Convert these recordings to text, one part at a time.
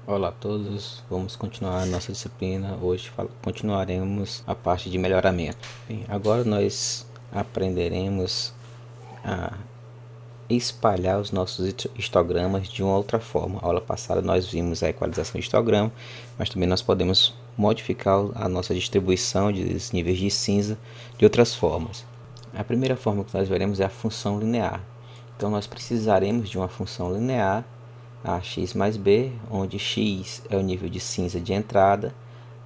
Olá a todos, vamos continuar a nossa disciplina. Hoje continuaremos a parte de melhoramento. Bem, agora nós aprenderemos a espalhar os nossos histogramas de uma outra forma. A aula passada nós vimos a equalização de histograma, mas também nós podemos modificar a nossa distribuição de níveis de cinza de outras formas. A primeira forma que nós veremos é a função linear. Então nós precisaremos de uma função linear ax mais b, onde x é o nível de cinza de entrada,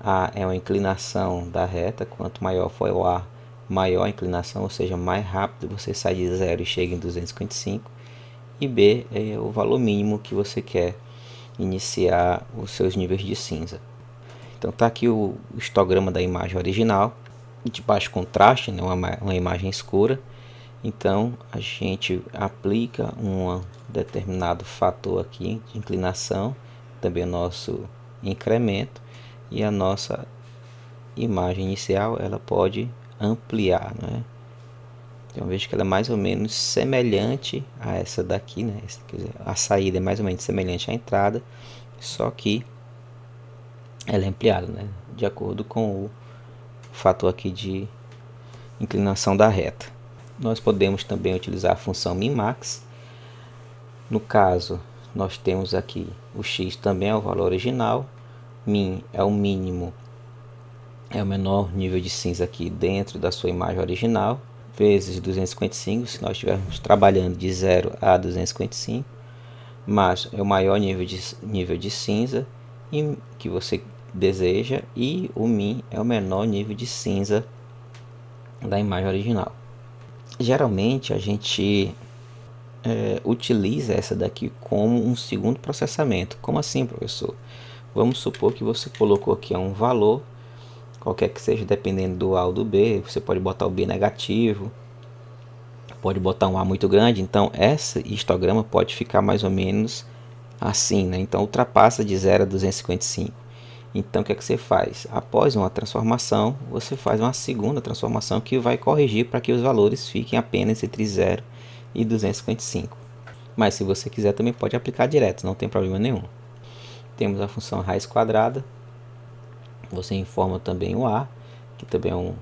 a é uma inclinação da reta, quanto maior for o a, maior a inclinação, ou seja, mais rápido você sai de 0 e chega em 255, e b é o valor mínimo que você quer iniciar os seus níveis de cinza. Então está aqui o histograma da imagem original, de baixo contraste, né, uma imagem escura. Então a gente aplica um determinado fator aqui de inclinação, também o nosso incremento, e a nossa imagem inicial ela pode ampliar, né? Então veja que ela é mais ou menos semelhante a essa daqui, né? Quer dizer, a saída é mais ou menos semelhante à entrada, só que ela é ampliada, né? De acordo com o fator aqui de inclinação da reta. Nós podemos também utilizar a função min-max. No caso, nós temos aqui o x também é o valor original, min é o mínimo, é o menor nível de cinza aqui dentro da sua imagem original, vezes 255, se nós estivermos trabalhando de 0 a 255, mas é o maior nível de cinza que você deseja, e o min é o menor nível de cinza da imagem original. Geralmente a gente utiliza essa daqui como um segundo processamento. Como assim, professor? Vamos supor que você colocou aqui um valor, qualquer que seja, dependendo do A ou do B. Você pode botar o B negativo, pode botar um A muito grande. Então esse histograma pode ficar mais ou menos assim, né? Então ultrapassa de 0 a 255. Então o que é que você faz? Após uma transformação, você faz uma segunda transformação que vai corrigir para que os valores fiquem apenas entre 0 e 255. Mas se você quiser também pode aplicar direto, não tem problema nenhum. Temos a função raiz quadrada. Você informa também o a, que também é um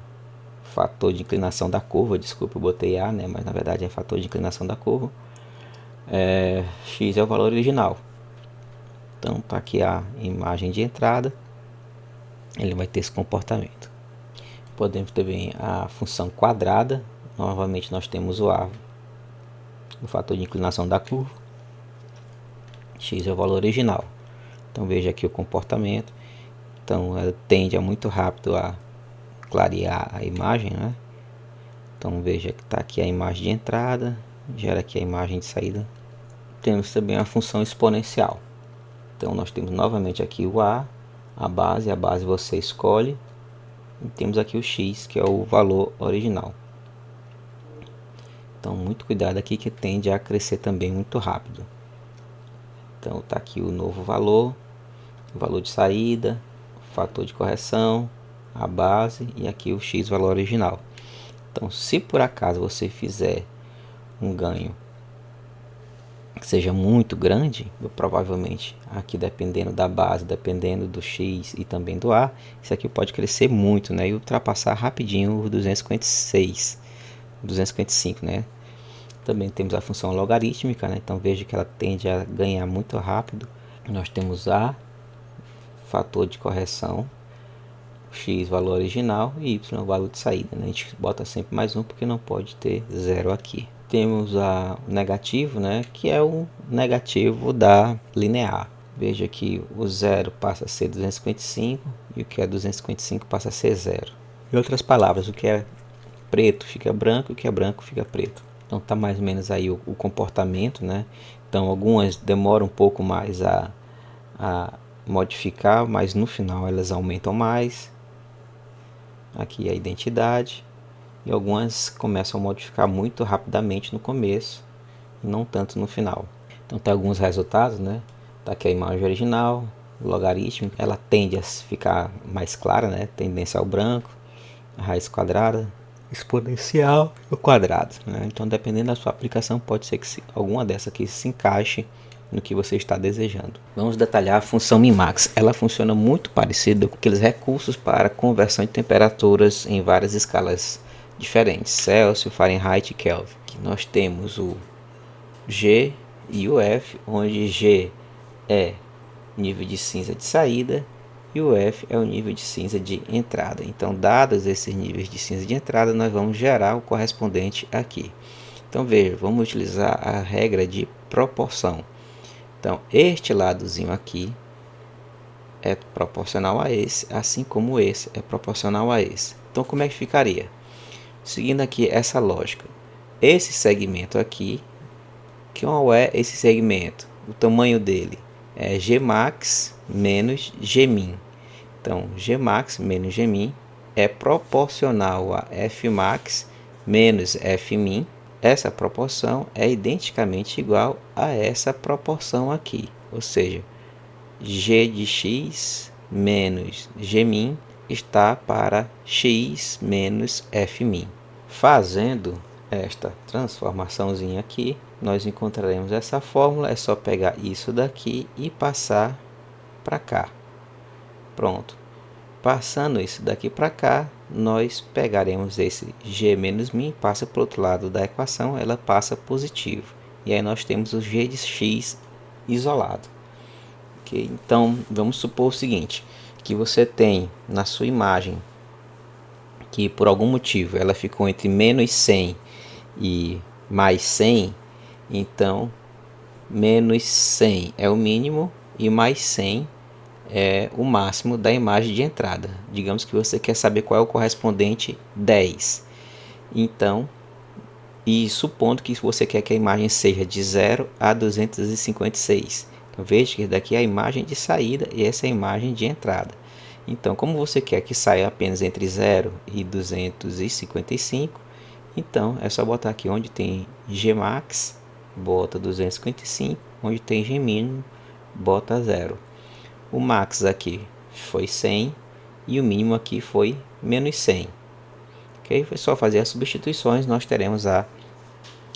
fator de inclinação da curva. Desculpa, eu botei a, né? Mas na verdade é fator de inclinação da curva. X é o valor original. Então tá aqui a imagem de entrada. Ele vai ter esse comportamento. Podemos também a função quadrada. Novamente nós temos o a, o fator de inclinação da curva. X é o valor original. Então veja aqui o comportamento. Então ela tende a muito rápido a clarear a imagem, né? Então veja que está aqui a imagem de entrada, gera aqui a imagem de saída. Temos também a função exponencial. Então nós temos novamente aqui o a base você escolhe. E temos aqui o x, que é o valor original. Então muito cuidado aqui, que tende a crescer também muito rápido. Então está aqui o novo valor, o valor de saída, o fator de correção, a base e aqui o x, valor original. Então se por acaso você fizer um ganho que seja muito grande, provavelmente aqui, dependendo da base, dependendo do x e também do a, isso aqui pode crescer muito, né, e ultrapassar rapidinho o 256, 255, né. Também temos a função logarítmica, né? Então veja que ela tende a ganhar muito rápido. Nós temos a, fator de correção, x, valor original, e y, valor de saída, né? A gente bota sempre mais um porque não pode ter zero aqui. Temos o negativo, né? Que é o negativo da linear. Veja que o zero passa a ser 255 e o que é 255 passa a ser zero. Em outras palavras, o que é preto fica branco e o que é branco fica preto. Então tá mais ou menos aí o comportamento, né? Então algumas demoram um pouco mais a modificar, mas no final elas aumentam mais. Aqui é a identidade. E algumas começam a modificar muito rapidamente no começo e não tanto no final. Então tem alguns resultados, né? Tá aqui a imagem original, logarítmica, ela tende a ficar mais clara, né? Tendência ao branco, a raiz quadrada, exponencial e o quadrado, né? Então dependendo da sua aplicação, pode ser que alguma dessa aqui se encaixe no que você está desejando. Vamos detalhar a função Minmax. Ela funciona muito parecida com aqueles recursos para conversão de temperaturas em várias escalas diferentes, Celsius, Fahrenheit e Kelvin. Que nós temos o G e o F, onde G é nível de cinza de saída e o F é o nível de cinza de entrada. Então, dados esses níveis de cinza de entrada, nós vamos gerar o correspondente aqui. Então, veja, vamos utilizar a regra de proporção. Então, este ladozinho aqui é proporcional a esse, assim como esse é proporcional a esse. Então, como é que ficaria? Seguindo aqui essa lógica, esse segmento aqui, qual é esse segmento? O tamanho dele é Gmax menos Gmin. Então, Gmax menos Gmin é proporcional a Fmax menos Fmin. Essa proporção é identicamente igual a essa proporção aqui, ou seja, G de x menos Gmin está para x menos Fmin. Fazendo esta transformaçãozinha aqui, nós encontraremos essa fórmula. É só pegar isso daqui e passar para cá. Pronto. Passando isso daqui para cá, nós pegaremos esse G menos min, passa para o outro lado da equação, ela passa positivo. E aí nós temos o G de x isolado. Okay? Então, vamos supor o seguinte, que você tem na sua imagem que por algum motivo ela ficou entre menos 100 e mais 100, então menos 100 é o mínimo e mais 100 é o máximo da imagem de entrada. Digamos que você quer saber qual é o correspondente 10. Então, e supondo que você quer que a imagem seja de 0 a 256. Então, veja que daqui é a imagem de saída e essa é a imagem de entrada. Então, como você quer que saia apenas entre 0 e 255, então é só botar aqui onde tem Gmax, bota 255, onde tem Gmin, bota 0. O max aqui foi 100 e o mínimo aqui foi menos 100. Ok? Foi só fazer as substituições, nós teremos a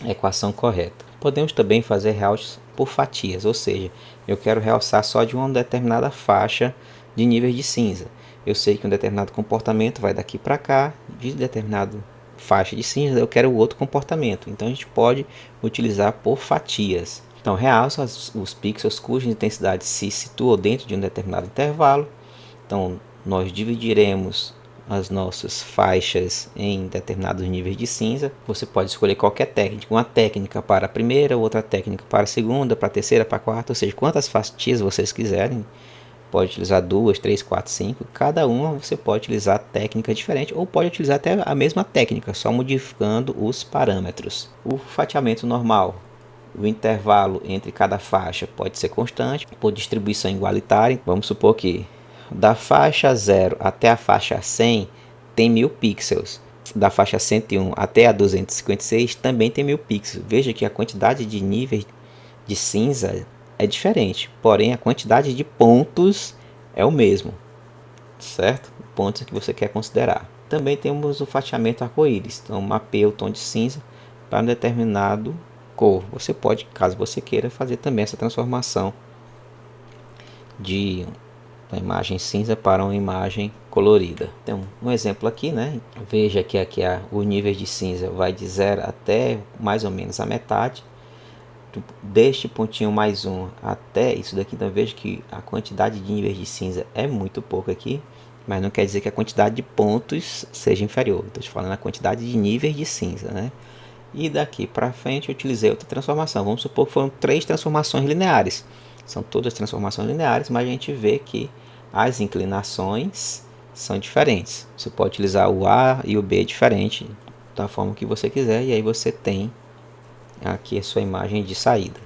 equação correta. Podemos também fazer realce por fatias, ou seja, eu quero realçar só de uma determinada faixa de níveis de cinza. Eu sei que um determinado comportamento vai daqui para cá, de determinado faixa de cinza eu quero o outro comportamento. Então a gente pode utilizar por fatias. Então, realça os pixels cuja intensidade se situa dentro de um determinado intervalo. Então, nós dividiremos as nossas faixas em determinados níveis de cinza. Você pode escolher qualquer técnica, uma técnica para a primeira, outra técnica para a segunda, para a terceira, para a quarta, ou seja, quantas fatias vocês quiserem. Pode utilizar 2, 3, 4, 5. Cada uma você pode utilizar técnica diferente ou pode utilizar até a mesma técnica, só modificando os parâmetros. O fatiamento normal. O intervalo entre cada faixa pode ser constante, por distribuição igualitária. Vamos supor que da faixa 0 até a faixa 100 tem 1000 pixels. Da faixa 101 até a 256 também tem 1000 pixels. Veja que a quantidade de níveis de cinza é diferente, porém a quantidade de pontos é o mesmo, certo? Pontos que você quer considerar. Também temos o fatiamento arco-íris. Então mapeia o tom de cinza para um determinado cor. Você pode, caso você queira, fazer também essa transformação de uma imagem cinza para uma imagem colorida. Então, um exemplo aqui, né? Veja que aqui o nível de cinza vai de 0 até mais ou menos a metade. Deste pontinho mais um até isso daqui, então veja que a quantidade de níveis de cinza é muito pouco aqui, mas não quer dizer que a quantidade de pontos seja inferior. Estou te falando a quantidade de níveis de cinza, né? E daqui para frente eu utilizei outra transformação. Vamos supor que foram 3 transformações lineares. São todas transformações lineares, mas a gente vê que as inclinações são diferentes. Você pode utilizar o A e o B diferente, da forma que você quiser, e aí você tem aqui a sua imagem de saída.